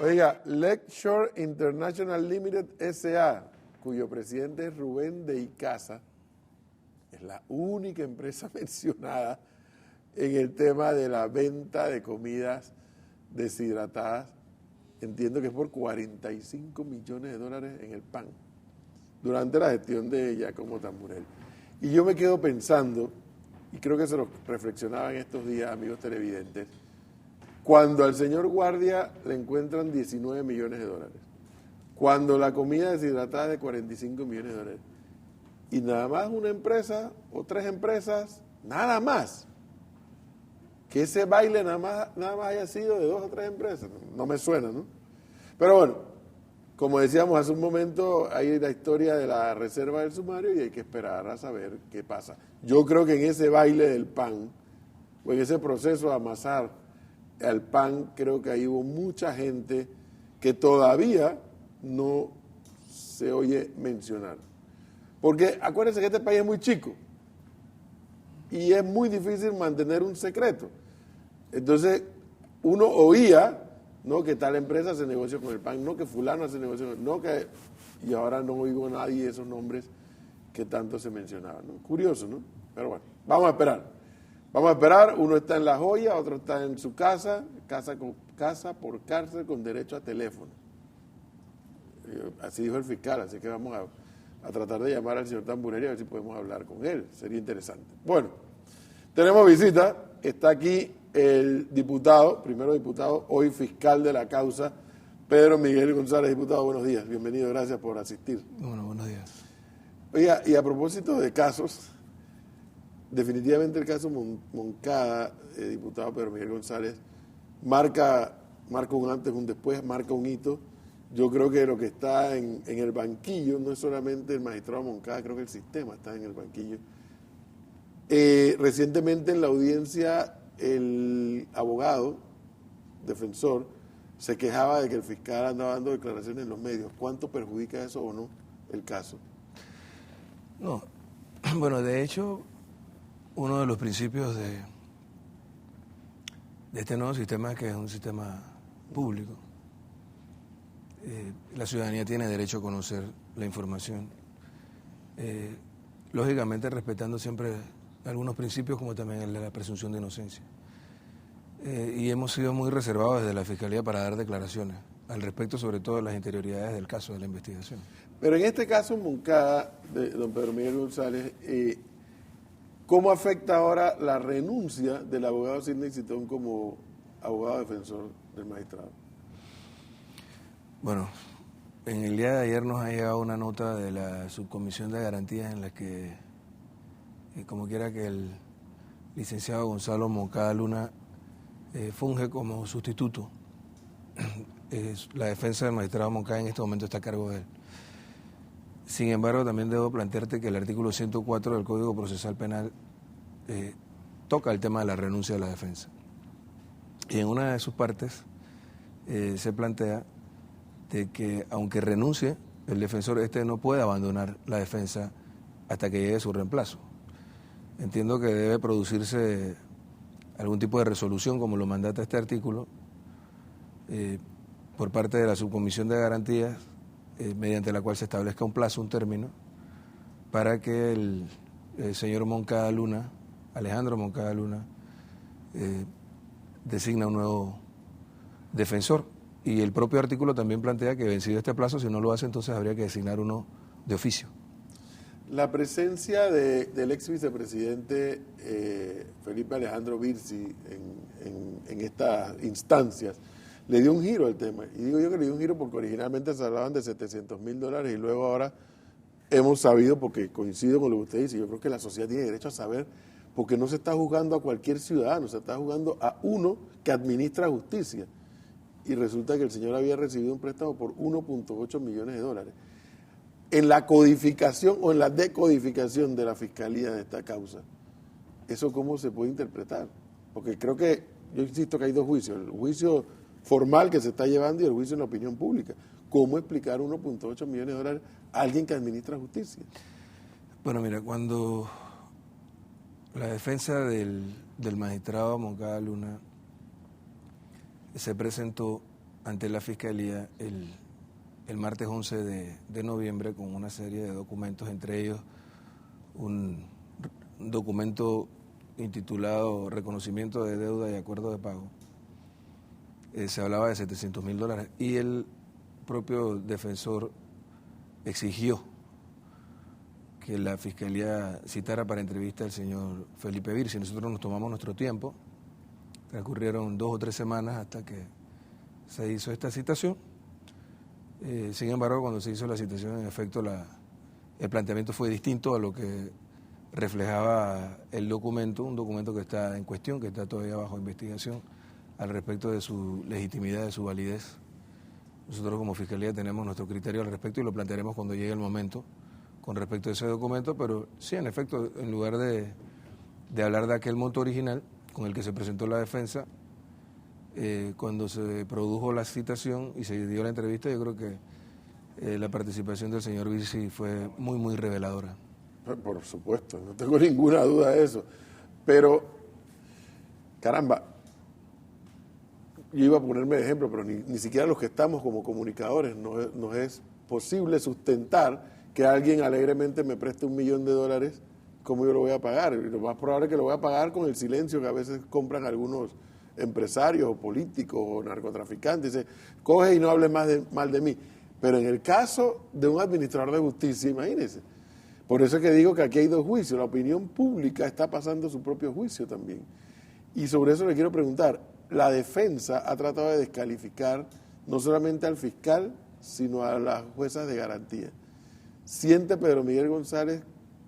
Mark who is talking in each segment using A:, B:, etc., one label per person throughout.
A: Oiga, Lakeshore International Limited S.A., cuyo presidente es Rubén de Icaza, es la única empresa mencionada en el tema de la venta de comidas deshidratadas. Entiendo que es por 45 millones de dólares en el pan, durante la gestión de Giacomo Tamburelli. Y yo me quedo pensando, y creo que se lo reflexionaba en estos días, amigos televidentes, cuando al señor Guardia le encuentran 19 millones de dólares, cuando la comida deshidratada es de 45 millones de dólares, y nada más una empresa o tres empresas, nada más, que ese baile nada más haya sido de dos o tres empresas, no me suena, ¿no? Pero bueno, como decíamos hace un momento, hay la historia de la reserva del sumario y hay que esperar a saber qué pasa. Yo creo que en ese baile del pan, o en ese proceso de amasar el pan, creo que ahí hubo mucha gente que todavía no se oye mencionar. Porque acuérdense que este país es muy chico y es muy difícil mantener un secreto. Entonces, uno oía, ¿no?, que tal empresa hace negocio con el pan, no que fulano hace negocio con el no que y ahora no oigo a nadie de esos nombres que tanto se mencionaban, ¿no? Curioso, ¿no? Pero bueno, vamos a esperar. Vamos a esperar, uno está en La Joya, otro está en su casa por cárcel con derecho a teléfono. Así dijo el fiscal, así que vamos a tratar de llamar al señor Tamburelli a ver si podemos hablar con él, sería interesante. Bueno, tenemos visita, está aquí el diputado, primero diputado, hoy fiscal de la causa, Pedro Miguel González. Diputado, buenos días, bienvenido, gracias por asistir.
B: Bueno, buenos días.
A: Oiga, y a propósito de casos, definitivamente el caso Moncada, diputado Pedro Miguel González, marca un antes, un después, marca un hito. Yo creo que lo que está en el banquillo no es solamente el magistrado Moncada, creo que el sistema está en el banquillo. Recientemente en la audiencia el abogado, defensor, se quejaba de que el fiscal andaba dando declaraciones en los medios. ¿Cuánto perjudica eso o no el caso?
B: No, bueno, de hecho, uno de los principios de este nuevo sistema es que es un sistema público. La ciudadanía tiene derecho a conocer la información, lógicamente respetando siempre algunos principios como también el de la presunción de inocencia. Y hemos sido muy reservados desde la Fiscalía para dar declaraciones al respecto, sobre todo de las interioridades del caso, de la investigación.
A: Pero en este caso Moncada, de don Pedro Miguel González, ¿cómo afecta ahora la renuncia del abogado Sidney Citón como abogado defensor del magistrado?
B: Bueno, en el día de ayer nos ha llegado una nota de la Subcomisión de Garantías en la que, como quiera que el licenciado Gonzalo Moncada Luna funge como sustituto. La defensa del magistrado Moncada en este momento está a cargo de él. Sin embargo, también debo plantearte que el artículo 104 del Código Procesal Penal toca el tema de la renuncia de la defensa. Y en una de sus partes se plantea de que aunque renuncie, el defensor no puede abandonar la defensa hasta que llegue su reemplazo. Entiendo que debe producirse algún tipo de resolución, como lo mandata este artículo, por parte de la Subcomisión de Garantías, mediante la cual se establezca un plazo, un término, para que el señor Moncada Luna, Alejandro Moncada Luna, designa un nuevo defensor. Y el propio artículo también plantea que vencido este plazo, si no lo hace, entonces habría que designar uno de oficio.
A: La presencia del ex vicepresidente Felipe Alejandro Virzi en estas instancias le dio un giro al tema. Y digo yo que le dio un giro porque originalmente se hablaban de $700,000 y luego ahora hemos sabido, porque coincido con lo que usted dice, yo creo que la sociedad tiene derecho a saber, porque no se está juzgando a cualquier ciudadano, se está juzgando a uno que administra justicia. Y resulta que el señor había recibido un préstamo por $1.8 millones. En la codificación o en la decodificación de la fiscalía de esta causa, ¿eso cómo se puede interpretar? Porque creo que, yo insisto que hay dos juicios, el juicio formal que se está llevando y el juicio en la opinión pública. ¿Cómo explicar $1.8 millones a alguien que administra justicia?
B: Bueno, mira, cuando la defensa del magistrado Moncada Luna se presentó ante la Fiscalía el martes 11 de noviembre con una serie de documentos, entre ellos un documento intitulado Reconocimiento de Deuda y Acuerdo de Pago. Se hablaba de $700.000 y el propio defensor exigió que la Fiscalía citara para entrevista al señor Felipe Virsi. Nosotros nos tomamos nuestro tiempo, transcurrieron 2 o 3 semanas hasta que se hizo esta citación. Sin embargo, cuando se hizo la citación, en efecto, el planteamiento fue distinto a lo que reflejaba el documento, un documento que está en cuestión, que está todavía bajo investigación al respecto de su legitimidad, de su validez. Nosotros como Fiscalía tenemos nuestro criterio al respecto y lo plantearemos cuando llegue el momento con respecto a ese documento, pero sí, en efecto, en lugar de hablar de aquel monto original con el que se presentó la defensa, cuando se produjo la citación y se dio la entrevista, yo creo que la participación del señor Virsi fue muy, muy reveladora.
A: Por supuesto, no tengo ninguna duda de eso. Pero, caramba, yo iba a ponerme de ejemplo, pero ni siquiera los que estamos como comunicadores nos es posible sustentar que alguien alegremente me preste $1 millón, ¿cómo yo lo voy a pagar? Y lo más probable es que lo voy a pagar con el silencio que a veces compran algunos empresarios o políticos o narcotraficantes. Dice, coge y no hable mal de mí. Pero en el caso de un administrador de justicia, imagínense. Por eso es que digo que aquí hay 2 juicios. La opinión pública está pasando su propio juicio también. Y sobre eso le quiero preguntar, la defensa ha tratado de descalificar no solamente al fiscal, sino a las juezas de garantía. ¿Siente Pedro Miguel González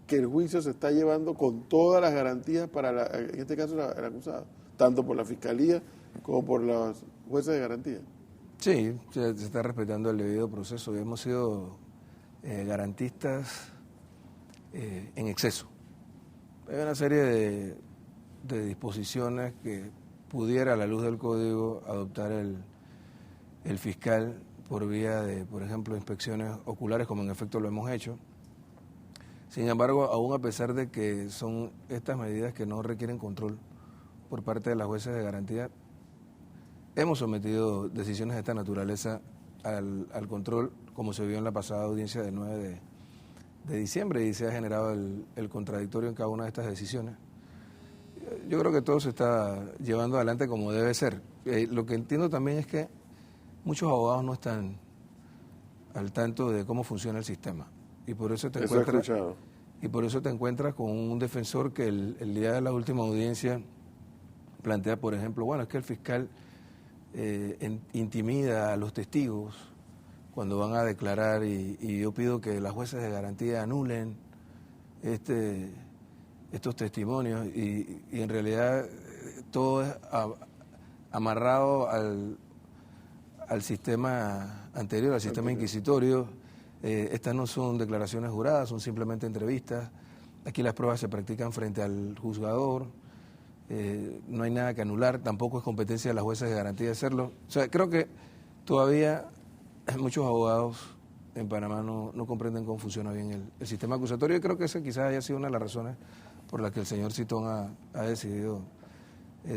A: que el juicio se está llevando con todas las garantías para, en este caso, el acusado? Tanto por la Fiscalía como por los jueces de garantía.
B: Sí, se está respetando el debido proceso. Hemos sido garantistas en exceso. Hay una serie de disposiciones que pudiera, a la luz del Código, adoptar el fiscal por vía de, por ejemplo, inspecciones oculares, como en efecto lo hemos hecho. Sin embargo, aún a pesar de que son estas medidas que no requieren control por parte de las jueces de garantía, hemos sometido decisiones de esta naturaleza al control, como se vio en la pasada audiencia del 9 de diciembre, y se ha generado el contradictorio en cada una de estas decisiones. Yo creo que todo se está llevando adelante como debe ser. Lo que entiendo también es que muchos abogados no están al tanto de cómo funciona el sistema. Y por eso te encuentras con un defensor que el día de la última audiencia plantea, por ejemplo, bueno, es que el fiscal intimida a los testigos cuando van a declarar y yo pido que las jueces de garantía anulen estos testimonios y en realidad todo es amarrado al sistema anterior, al sistema inquisitorio. Estas no son declaraciones juradas, son simplemente entrevistas. Aquí las pruebas se practican frente al juzgador. No hay nada que anular, tampoco es competencia de las jueces de garantía hacerlo. O sea, creo que todavía muchos abogados en Panamá no comprenden cómo funciona bien el sistema acusatorio, y creo que esa quizás haya sido una de las razones por las que el señor Citón ha decidido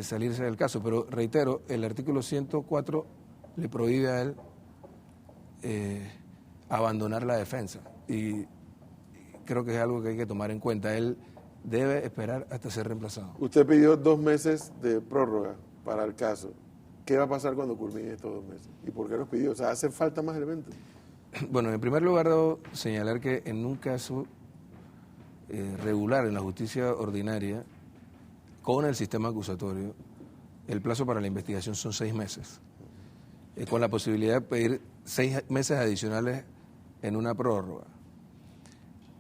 B: salirse del caso. Pero reitero, el artículo 104 le prohíbe a él abandonar la defensa, y creo que es algo que hay que tomar en cuenta. Él debe esperar hasta ser reemplazado.
A: Usted pidió 2 meses de prórroga para el caso. ¿Qué va a pasar cuando culmine estos 2 meses? ¿Y por qué los pidió? O sea, ¿hacen falta más elementos?
B: Bueno, en primer lugar, debo señalar que en un caso regular en la justicia ordinaria, con el sistema acusatorio, el plazo para la investigación son 6 meses, con la posibilidad de pedir 6 meses adicionales en una prórroga.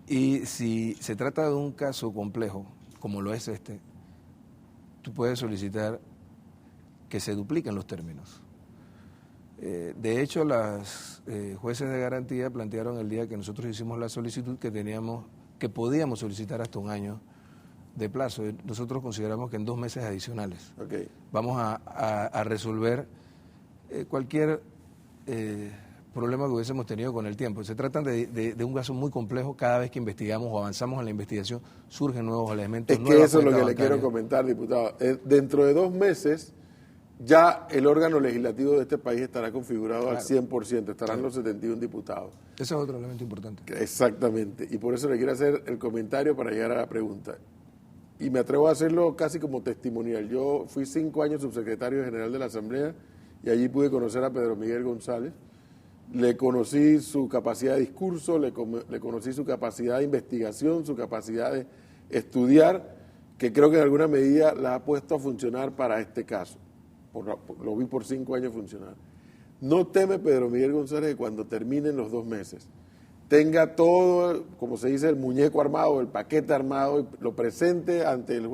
B: Y si se trata de un caso complejo, como lo es este, tú puedes solicitar que se dupliquen los términos. De hecho, las jueces de garantía plantearon el día que nosotros hicimos la solicitud que podíamos solicitar hasta 1 año de plazo. Nosotros consideramos que en 2 meses adicionales vamos a resolver cualquier problema que hubiésemos tenido con el tiempo. Se trata de un caso muy complejo. Cada vez que investigamos o avanzamos en la investigación surgen nuevos elementos.
A: Es que eso es lo que le quiero comentar, diputado. Dentro de 2 meses ya el órgano legislativo de este país estará configurado
B: Claro.
A: al 100%, estarán
B: Claro.
A: los 71 diputados.
B: Ese es otro elemento importante.
A: Exactamente, y por eso le quiero hacer el comentario para llegar a la pregunta. Y me atrevo a hacerlo casi como testimonial. Yo fui 5 años subsecretario general de la Asamblea y allí pude conocer a Pedro Miguel González. Le conocí su capacidad de discurso, le conocí su capacidad de investigación, su capacidad de estudiar, que creo que en alguna medida la ha puesto a funcionar para este caso. Lo vi por 5 años funcionar. No teme Pedro Miguel González que cuando terminen los 2 meses tenga todo, como se dice, el muñeco armado, el paquete armado, y lo presente ante los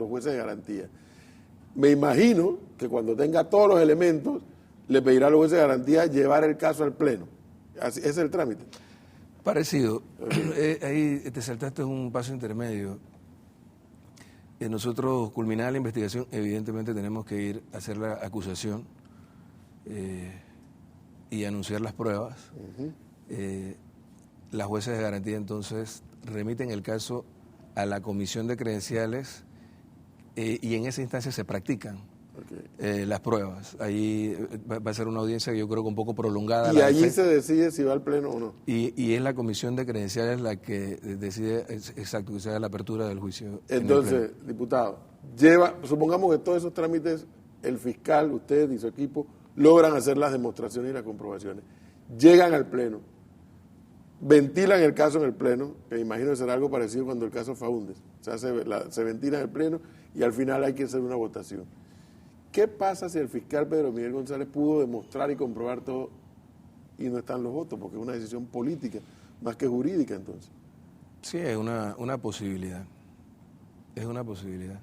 A: jueces de garantía. Me imagino que cuando tenga todos los elementos, le pedirá a los jueces de garantía llevar el caso al Pleno. Ese es el trámite.
B: Parecido. Ahí te saltaste un paso intermedio. Nosotros, culminada la investigación, evidentemente tenemos que ir a hacer la acusación y anunciar las pruebas. Las jueces de garantía entonces remiten el caso a la comisión de credenciales y en esa instancia se practican las pruebas. Ahí va a ser una audiencia que yo creo que un poco prolongada.
A: Y allí se decide si va al Pleno o no.
B: Y es la comisión de credenciales la que decide, exacto, que sea la apertura del juicio.
A: Entonces, diputado, supongamos que todos esos trámites, el fiscal, usted y su equipo, logran hacer las demostraciones y las comprobaciones. Llegan al Pleno, ventilan el caso en el Pleno, que me imagino que será algo parecido cuando el caso Faúndez. O sea, se ventila en el Pleno y al final hay que hacer una votación. ¿Qué pasa si el fiscal Pedro Miguel González pudo demostrar y comprobar todo y no están los votos? Porque es una decisión política, más que jurídica entonces.
B: Sí, es una posibilidad. Es una posibilidad.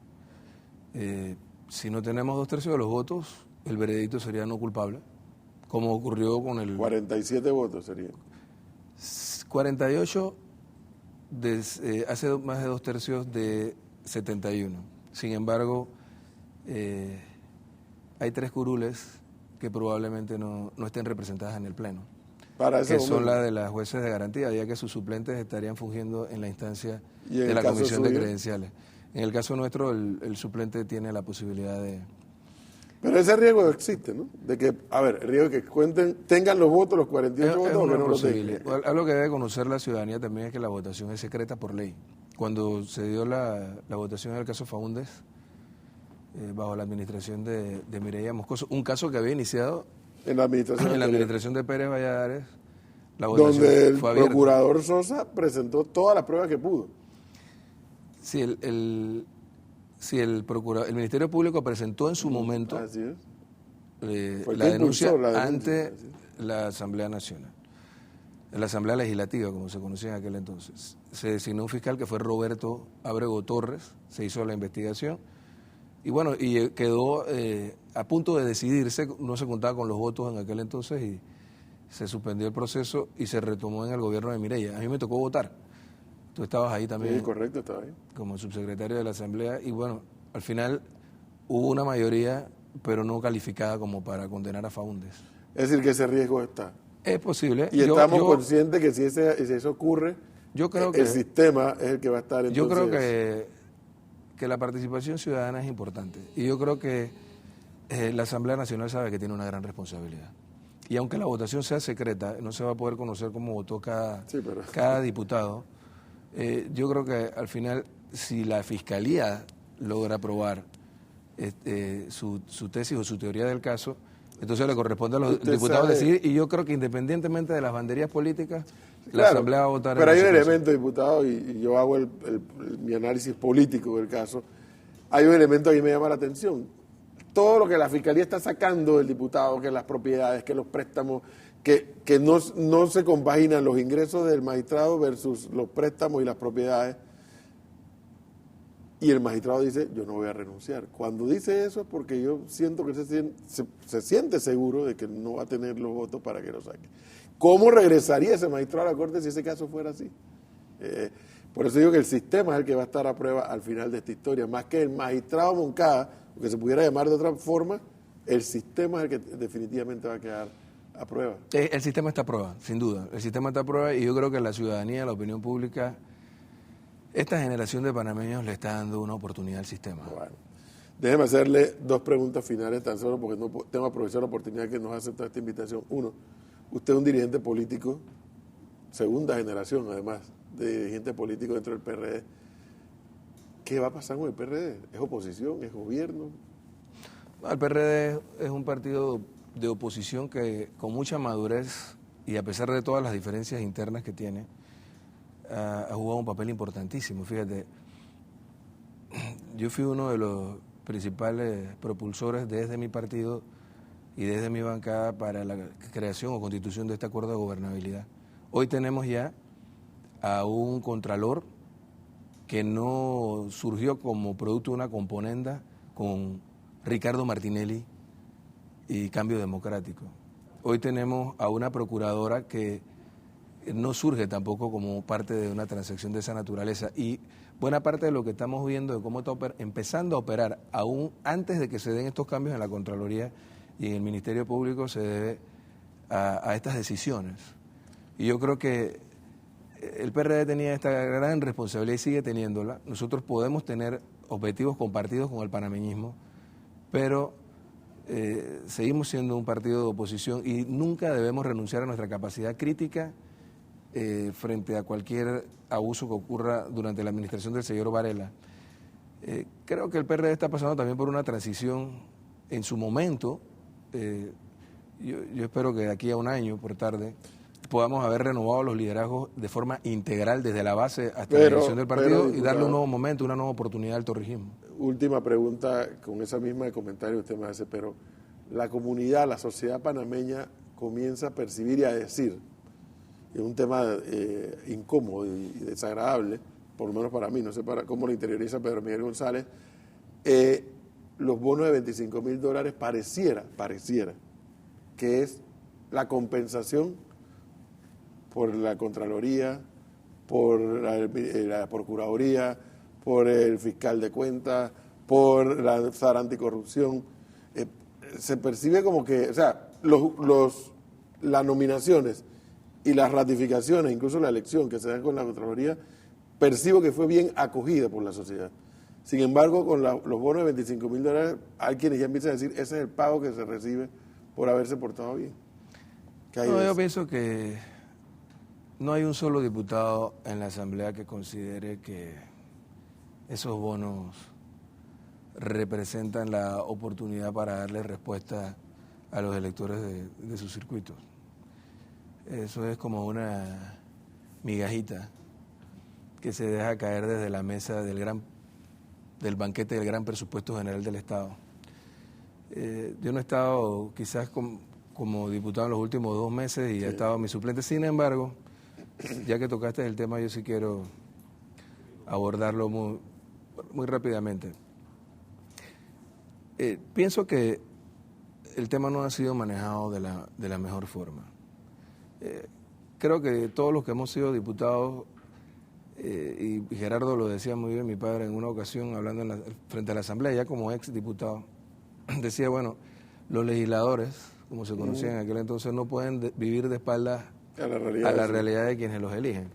B: Si no tenemos 2/3 de los votos, el veredicto sería no culpable, como ocurrió con el...
A: 47 votos serían.
B: 48 hace más de 2/3 de 71. Sin embargo, hay 3 curules que probablemente no estén representadas en el Pleno, que son las de las jueces de garantía, ya que sus suplentes estarían fungiendo en la instancia de la comisión de credenciales. En el caso nuestro, el suplente tiene la posibilidad de...
A: Pero ese riesgo existe, ¿no? De que, a ver, el riesgo de que tengan los votos, los 48 votos, o que no los tengan.
B: Algo que debe conocer la ciudadanía también es que la votación es secreta por ley. Cuando se dio la votación en el caso Faúndez, bajo la administración de Mireya Moscoso, un caso que había iniciado
A: en la administración
B: de Pérez Valladares, la votación
A: donde el
B: fue abierta.
A: procurador Sosa presentó todas las pruebas que pudo.
B: Sí, el Ministerio Público presentó en su momento la denuncia ante la Asamblea Nacional, la Asamblea Legislativa, como se conocía en aquel entonces. Se designó un fiscal que fue Roberto Ábrego Torres, se hizo la investigación y bueno, y quedó a punto de decidirse, no se contaba con los votos en aquel entonces y se suspendió el proceso y se retomó en el gobierno de Mireya. A mí me tocó votar. Tú estabas ahí también.
A: Sí, correcto, estaba ahí.
B: Como subsecretario de la Asamblea y bueno, al final hubo una mayoría, pero no calificada como para condenar a Faúndez.
A: Es decir, que ese riesgo está.
B: Es posible.
A: Y estamos conscientes que si eso ocurre,
B: yo creo que
A: el sistema es el que va a estar entonces...
B: Yo creo que la participación ciudadana es importante y yo creo que la Asamblea Nacional sabe que tiene una gran responsabilidad. Y aunque la votación sea secreta, no se va a poder conocer cómo votó cada diputado. Yo creo que al final, si la Fiscalía logra probar su tesis o su teoría del caso, entonces le corresponde a los diputados decidir, y yo creo que independientemente de las banderías políticas, la Asamblea va a votar.
A: Pero hay un elemento, diputado, y yo hago mi análisis político del caso, hay un elemento que a mí me llama la atención. Todo lo que la Fiscalía está sacando del diputado, que las propiedades, que los préstamos, que no se compaginan los ingresos del magistrado versus los préstamos y las propiedades. Y el magistrado dice, yo no voy a renunciar. Cuando dice eso es porque yo siento que se siente seguro de que no va a tener los votos para que lo saque. ¿Cómo regresaría ese magistrado a la Corte si ese caso fuera así? Por eso digo que el sistema es el que va a estar a prueba al final de esta historia. Más que el magistrado Moncada, que se pudiera llamar de otra forma, el sistema es el que definitivamente va a quedar a prueba.
B: El sistema está a prueba, sin duda. El sistema está a prueba y yo creo que la ciudadanía, la opinión pública, esta generación de panameños le está dando una oportunidad al sistema.
A: Bueno. Déjeme hacerle 2 preguntas finales tan solo porque no tengo que aprovechar la oportunidad que nos hace toda esta invitación. Uno, usted es un dirigente político, segunda generación además, de dirigente político dentro del PRD. ¿Qué va a pasar con el PRD? ¿Es oposición? ¿Es gobierno?
B: No, el PRD es un partido de oposición que con mucha madurez y a pesar de todas las diferencias internas que tiene, ha jugado un papel importantísimo. Fíjate, yo fui uno de los principales propulsores desde mi partido y desde mi bancada para la creación o constitución de este acuerdo de gobernabilidad. Hoy tenemos ya a un contralor que no surgió como producto de una componenda con Ricardo Martinelli y Cambio Democrático. Hoy tenemos a una procuradora que no surge tampoco como parte de una transacción de esa naturaleza y buena parte de lo que estamos viendo de cómo está empezando a operar aún antes de que se den estos cambios en la Contraloría y en el Ministerio Público se debe a estas decisiones. Y yo creo que el PRD tenía esta gran responsabilidad y sigue teniéndola. Nosotros podemos tener objetivos compartidos con el panameñismo, pero seguimos siendo un partido de oposición y nunca debemos renunciar a nuestra capacidad crítica frente a cualquier abuso que ocurra durante la administración del señor Varela. Creo que el PRD está pasando también por una transición en su momento. Yo espero que de aquí a un año, por tarde, podamos haber renovado los liderazgos de forma integral desde la base hasta la dirección del partido y darle un nuevo momento, una nueva oportunidad al torrijismo.
A: Última pregunta, con esa misma comentario usted me hace, pero la comunidad, la sociedad panameña comienza a percibir y a decir, es un tema incómodo y desagradable, por lo menos para mí, no sé cómo lo interioriza Pedro Miguel González, los bonos de $25,000 pareciera que es la compensación por la Contraloría, por la Procuraduría, por el fiscal de cuentas, por la SAR anticorrupción. Se percibe como que, o sea, las nominaciones y las ratificaciones, incluso la elección que se da con la Contraloría, percibo que fue bien acogida por la sociedad. Sin embargo, con los bonos de $25,000, hay quienes ya empiezan a decir, ese es el pago que se recibe por haberse portado bien.
B: No, yo pienso que no hay un solo diputado en la Asamblea que considere que esos bonos representan la oportunidad para darle respuesta a los electores de sus circuitos. Eso es como una migajita que se deja caer desde la mesa del banquete del gran presupuesto general del Estado. Yo no he estado quizás como diputado en los últimos 2 meses y he estado mi suplente. Sin embargo, ya que tocaste el tema, yo sí quiero abordarlo muy rápidamente. Pienso que el tema no ha sido manejado de la mejor forma. Creo que todos los que hemos sido diputados, y Gerardo lo decía muy bien, mi padre en una ocasión hablando frente a la Asamblea, ya como ex diputado, decía, bueno, los legisladores, como se conocían en aquel entonces, no pueden vivir de espaldas a la realidad de quienes los eligen.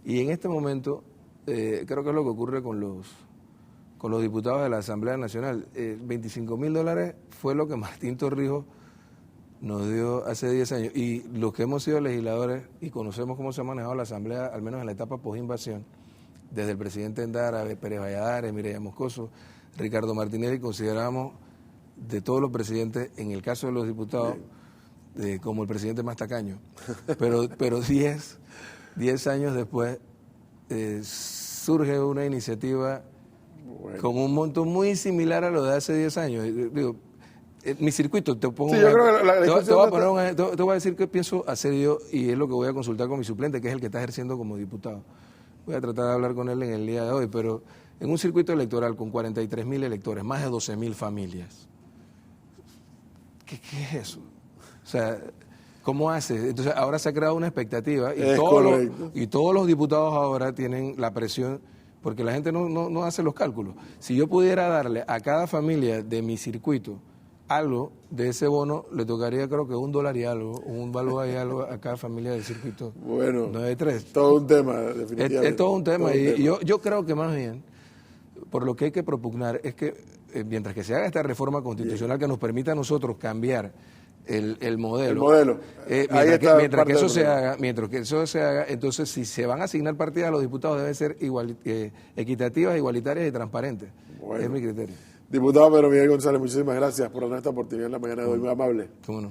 B: Y en este momento, creo que es lo que ocurre con los diputados de la Asamblea Nacional. $25,000 fue lo que Martín Torrijos nos dio hace 10 años. Y los que hemos sido legisladores y conocemos cómo se ha manejado la Asamblea, al menos en la etapa post-invasión, desde el presidente Endara, Pérez Valladares, Mireya Moscoso, Ricardo Martinelli, consideramos de todos los presidentes, en el caso de los diputados, como el presidente más tacaño. Pero 10 años después surge una iniciativa con un monto muy similar a lo de hace 10 años. Digo, mi circuito, te pongo te voy a decir qué pienso hacer yo y es lo que voy a consultar con mi suplente, que es el que está ejerciendo como diputado. Voy a tratar de hablar con él en el día de hoy, pero en un circuito electoral con 43,000 electores, más de 12,000 familias, ¿qué es eso? O sea, ¿cómo hace? Entonces ahora se ha creado una expectativa y todos los diputados ahora tienen la presión, porque la gente no hace los cálculos. Si yo pudiera darle a cada familia de mi circuito algo de ese bono, le tocaría creo que $1 y algo, un valor y algo a cada familia del circuito.
A: Bueno,
B: 93.
A: Todo un tema, definitivamente.
B: Es todo un tema. Yo creo que más bien, por lo que hay que propugnar, es que mientras que se haga esta reforma constitucional que nos permita a nosotros cambiar el modelo.
A: El modelo.
B: Mientras que eso se haga, entonces si se van a asignar partidas a los diputados deben ser equitativas, igualitarias y transparentes.
A: Bueno.
B: Es mi criterio.
A: Diputado Pedro Miguel González, muchísimas gracias por darnos esta oportunidad en la mañana de hoy, muy amable.
B: ¿Cómo no?